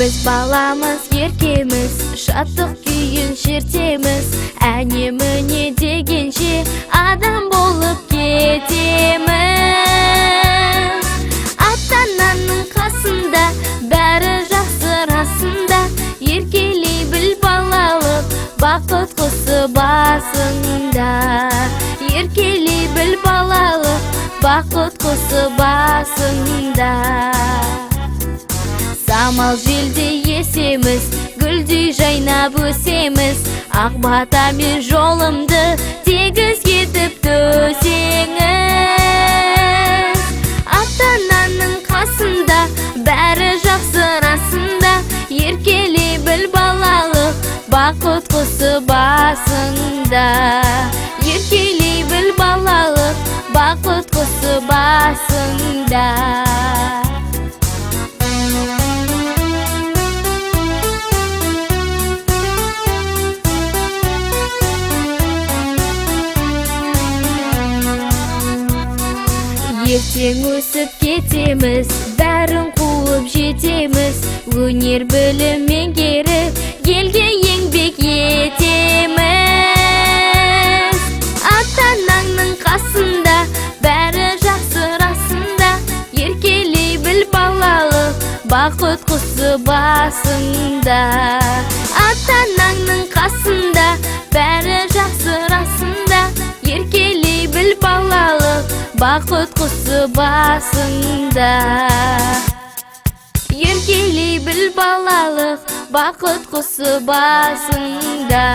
Biz balamız, еркеміз, шаттық күйін шертеміз. Әне міне дегенше адам болып кетеміз. Ата-ананың қасында бәрі жақсы расында. Еркелей біл балалық, бақыт құсы басында. Еркелей біл балалық, бақыт құсы басында. Самал желде есеміз, гүлдей жайнап өсеміз. Ақ батамен жолымды тегіс етіп төсеңіз. Ата-ананың қасында бәрі жақсы расында. Еркелей біл балалық, бақыт құсы басында. Еркелей біл балалық, бақыт құсы басында. Ертең өсіп кетеміз, бәрін қуып жетеміз. Өнер білім меңгеріп, елге еңбек етеміз. Ата-ананың қасында бәрі жақсы расында. Еркелей біл балалық, бақыт құсы басында. Ата-ананың қасында бәрі жақсы расында. Еркелей біл балалық, бақыт құсы басында. Еркелей біл балалық, бақыт құсы басында.